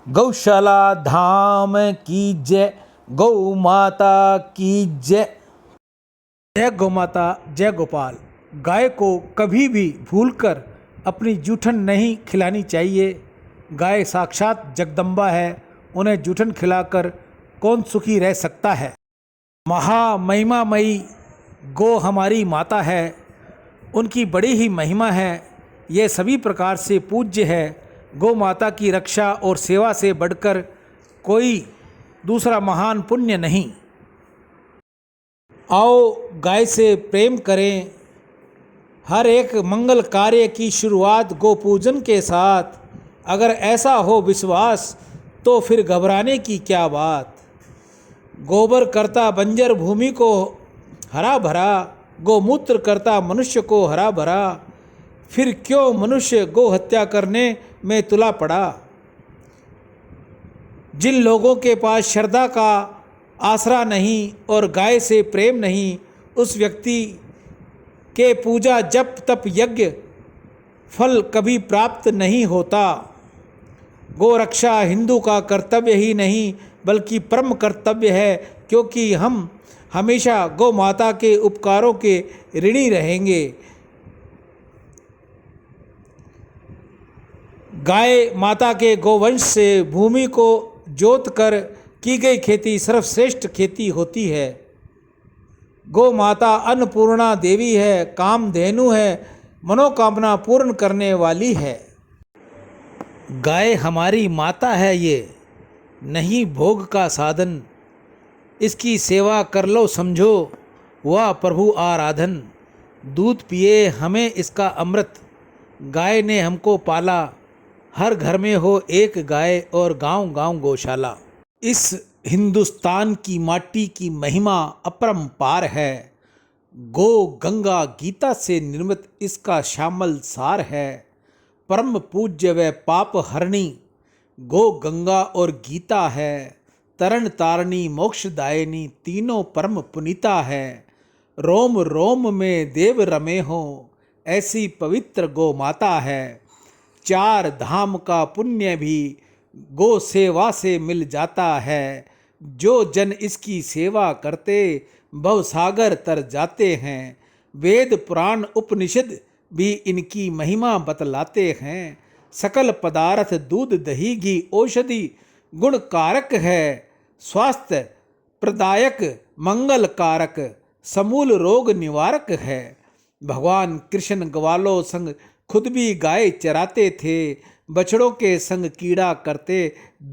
गौशाला धाम की जय, गौ माता की जय। जय गौ माता, जय गोपाल। गाय को कभी भी भूलकर अपनी जूठन नहीं खिलानी चाहिए। गाय साक्षात जगदम्बा है, उन्हें जूठन खिलाकर कौन सुखी रह सकता है। महामहिमामयी गौ हमारी माता है, उनकी बड़ी ही महिमा है, ये सभी प्रकार से पूज्य है। गौ माता की रक्षा और सेवा से बढ़कर कोई दूसरा महान पुण्य नहीं। आओ गाय से प्रेम करें। हर एक मंगल कार्य की शुरुआत गौ पूजन के साथ। अगर ऐसा हो विश्वास तो फिर घबराने की क्या बात। गोबर करता बंजर भूमि को हरा भरा, गोमूत्र करता मनुष्य को हरा भरा। फिर क्यों मनुष्य गौ हत्या करने में तुला पड़ा। जिन लोगों के पास श्रद्धा का आसरा नहीं और गाय से प्रेम नहीं, उस व्यक्ति के पूजा जप तप यज्ञ फल कभी प्राप्त नहीं होता। गौ रक्षा हिंदू का कर्तव्य ही नहीं बल्कि परम कर्तव्य है, क्योंकि हम हमेशा गौ माता के उपकारों के ऋणी रहेंगे। गाय माता के गोवंश से भूमि को जोत कर की गई खेती सर्वश्रेष्ठ खेती होती है। गौ माता अन्नपूर्णा देवी है, कामधेनु है, मनोकामना पूर्ण करने वाली है। गाय हमारी माता है, ये नहीं भोग का साधन। इसकी सेवा कर लो समझो वह प्रभु आराधन। दूध पिए हमें इसका अमृत, गाय ने हमको पाला। हर घर में हो एक गाय और गांव गांव गौशाला। इस हिंदुस्तान की माटी की महिमा अपरंपार है। गो गंगा गीता से निर्मित इसका श्यामल सार है। परम पूज्य व पाप हरणी गो गंगा और गीता है। तरण तारणी मोक्षदायिनी तीनों परम पुनीता है। रोम रोम में देव रमे हो ऐसी पवित्र गो माता है। चार धाम का पुण्य भी गो सेवा से मिल जाता है। जो जन इसकी सेवा करते भवसागर तर जाते हैं। वेद पुराण उपनिषद भी इनकी महिमा बतलाते हैं। सकल पदार्थ दूध दही घी औषधि गुण कारक है। स्वास्थ्य प्रदायक मंगल कारक समूल रोग निवारक है। भगवान कृष्ण ग्वालों संग खुद भी गाय चराते थे। बछड़ों के संग कीड़ा करते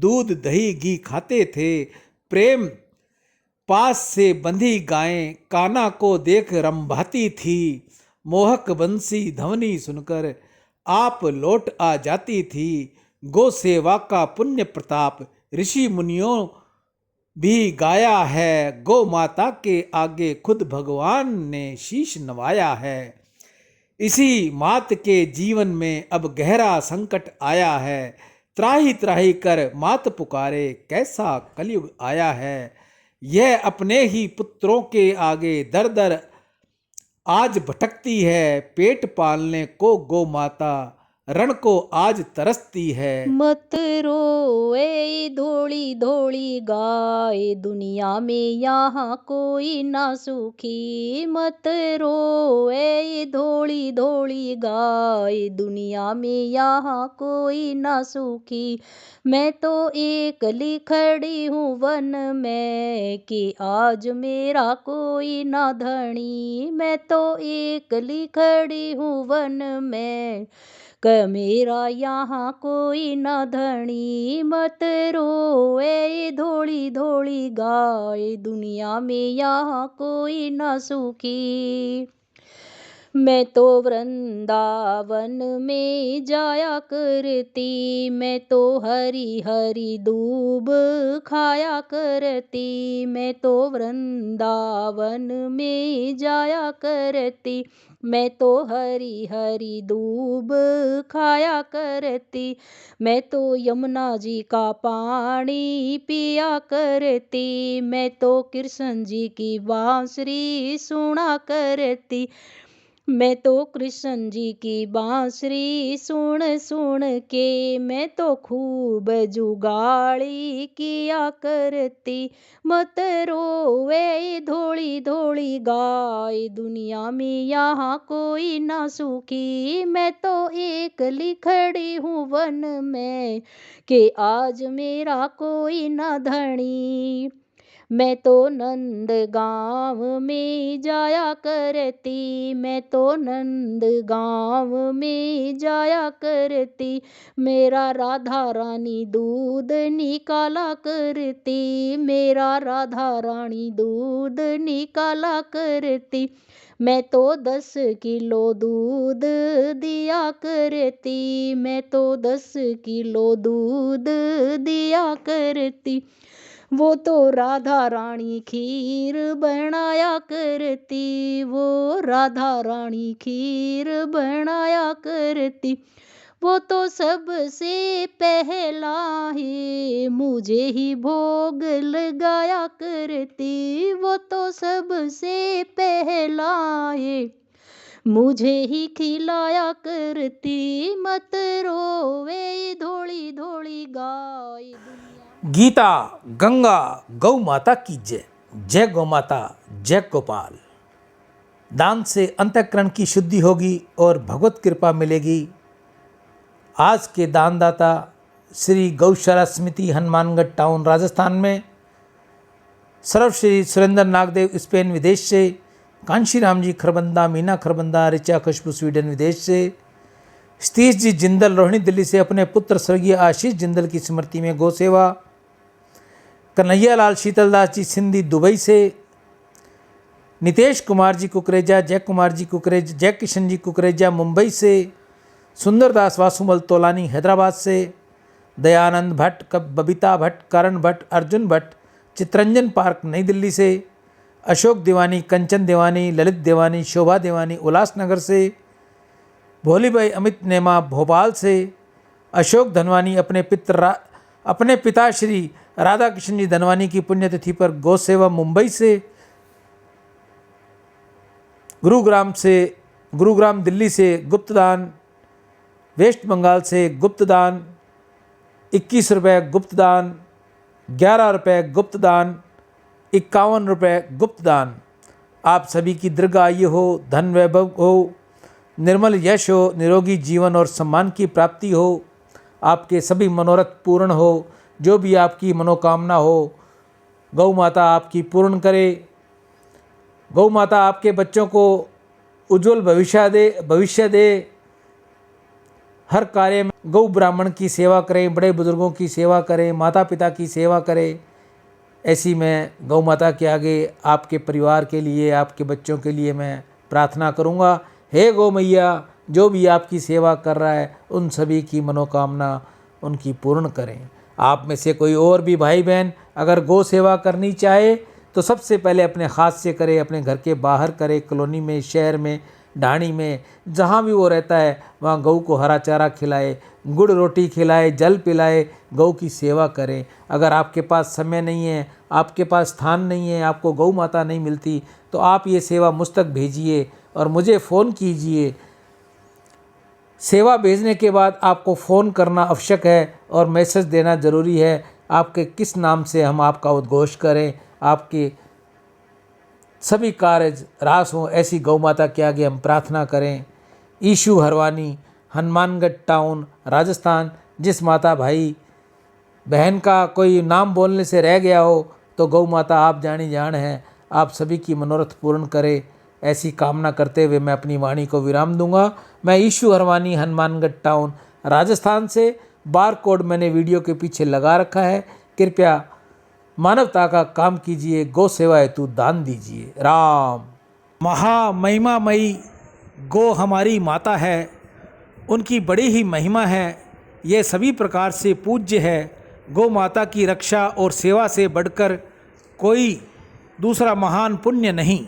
दूध दही घी खाते थे। प्रेम पास से बंधी गायें कान्हा को देख रंभाती थी। मोहक बंसी ध्वनि सुनकर आप लौट आ जाती थी। गो सेवा का पुण्य प्रताप ऋषि मुनियों भी गाया है। गौ माता के आगे खुद भगवान ने शीश नवाया है। इसी मात के जीवन में अब गहरा संकट आया है। त्राही त्राही कर मात पुकारे कैसा कलयुग आया है। यह अपने ही पुत्रों के आगे दर दर आज भटकती है। पेट पालने को गौ माता रण को आज तरसती है। मत रोए धोली धोली गाय, दुनिया में यहाँ कोई ना सुखी। मत रोए धोली धोली गाय, दुनिया में यहाँ कोई ना सुखी। मैं तो एकली खड़ी हूँ वन में कि आज मेरा कोई ना धनी। मैं तो एकली खड़ी हूँ वन में मेरा यहाँ कोई न धनी। मत रोए धोली धोली गाय, दुनिया में यहाँ कोई न सुखी। मैं तो वृंदावन में जाया करती, मैं तो हरी हरी दूब खाया करती। मैं तो वृंदावन में जाया करती, मैं तो हरी हरी दूब खाया करती। मैं तो यमुना जी का पानी पिया करती, मैं तो कृष्ण जी की बांसुरी सुना करती। मैं तो कृष्ण जी की बांसुरी सुन सुन के मैं तो खूब जुगाड़ी किया करती। मत रोवे धोली धोली गाय, दुनिया में यहाँ कोई ना सुखी। मैं तो एकली खड़ी हूँ वन में, कि आज मेरा कोई ना धनी। मैं तो नंद गाँव में जाया करती, मैं तो नंद गाँव में जाया करती। मेरा राधा रानी दूध निकाला करती, मेरा राधा रानी दूध निकाला करती। मैं तो 10 किलो दूध दिया करती, मैं तो 10 किलो दूध दिया करती। वो तो राधा रानी खीर बनाया करती, वो राधा रानी खीर बनाया करती। वो तो सबसे पहला ही मुझे ही भोग लगाया करती, वो तो सबसे पहला ही मुझे ही खिलाया करती। मत रोवे धोली धोली गाय, गीता गंगा गौ माता की जय। जय गौ माता, जय गोपाल। दान से अंतःकरण की शुद्धि होगी और भगवत कृपा मिलेगी। आज के दानदाता श्री गौशाला समिति, हनुमानगढ़ टाउन, राजस्थान में। सर्वश्री सुरेंद्र नागदेव, स्पेन विदेश से। कांशीराम जी खरबंदा, मीना खरबंदा, ऋचा खुशबू स्वीडन विदेश से। सतीश जी जिंदल, रोहिणी दिल्ली से अपने पुत्र स्वर्गीय आशीष जिंदल की स्मृति में गौ सेवा। कन्हैया लाल शीतलदास जी सिंधी, दुबई से। नितेश कुमार जी कुकरेजा, जय कुमार जी कुकरेजा, जय किशन जी कुकरेजा, मुंबई से। सुंदरदास वासुमल तोलानी, हैदराबाद से। दयानंद भट्ट, बबीता भट्ट, करण भट्ट, अर्जुन भट्ट, चित्रंजन पार्क, नई दिल्ली से। अशोक देवानी, कंचन देवानी, ललित देवानी, शोभा देवानी, उल्लासनगर से। भोली भाई अमित नेमा, भोपाल से। अशोक धनवानी अपने पिता श्री राधा कृष्ण जी धनवानी की पुण्यतिथि पर गौ सेवा, मुंबई से। गुरुग्राम दिल्ली से गुप्तदान। वेस्ट बंगाल से गुप्तदान 21 रुपये, गुप्तदान 11 रुपये, गुप्तदान 51 रुपये, गुप्तदान। आप सभी की दीर्घायु हो, धन वैभव हो, निर्मल यश हो, निरोगी जीवन और सम्मान की प्राप्ति हो। आपके सभी मनोरथ पूर्ण हो। जो भी आपकी मनोकामना हो, गौ माता आपकी पूर्ण करे। गौ माता आपके बच्चों को उज्जवल भविष्य दे। हर कार्य में गौ ब्राह्मण की सेवा करें, बड़े बुजुर्गों की सेवा करें, माता पिता की सेवा करें। ऐसी मैं गौ माता के आगे आपके परिवार के लिए, आपके बच्चों के लिए मैं प्रार्थना करूँगा। हे गौ मैया, जो भी आपकी सेवा कर रहा है उन सभी की मनोकामना उनकी पूर्ण करें। आप में से कोई और भी भाई बहन अगर गौ सेवा करनी चाहे तो सबसे पहले अपने हाथ से करे, अपने घर के बाहर करे, कॉलोनी में, शहर में, ढाणी में, जहाँ भी वो रहता है वहाँ गऊ को हरा चारा खिलाए, गुड़ रोटी खिलाए, जल पिलाए, गऊ की सेवा करें। अगर आपके पास समय नहीं है, आपके पास स्थान नहीं है, आपको गौ माता नहीं मिलती, तो आप ये सेवा मुझ तक भेजिए और मुझे फ़ोन कीजिए। सेवा भेजने के बाद आपको फ़ोन करना आवश्यक है और मैसेज देना ज़रूरी है। आपके किस नाम से हम आपका उद्घोष करें, आपके सभी कार्य रास हों, ऐसी गौ माता के आगे हम प्रार्थना करें। ईशु हरवानी, हनुमानगढ़ टाउन, राजस्थान। जिस माता भाई बहन का कोई नाम बोलने से रह गया हो तो गौ माता आप जानी जान है, आप सभी की मनोरथ पूर्ण करे, ऐसी कामना करते हुए मैं अपनी वाणी को विराम दूंगा। मैं ईशु हरवानी, हनुमानगढ़ टाउन, राजस्थान से। बार कोड मैंने वीडियो के पीछे लगा रखा है। कृपया मानवता का काम कीजिए, गौ सेवा हेतु दान दीजिए। राम। महामहिमामयी गौ हमारी माता है, उनकी बड़ी ही महिमा है, ये सभी प्रकार से पूज्य है। गौ माता की रक्षा और सेवा से बढ़कर कोई दूसरा महान पुण्य नहीं।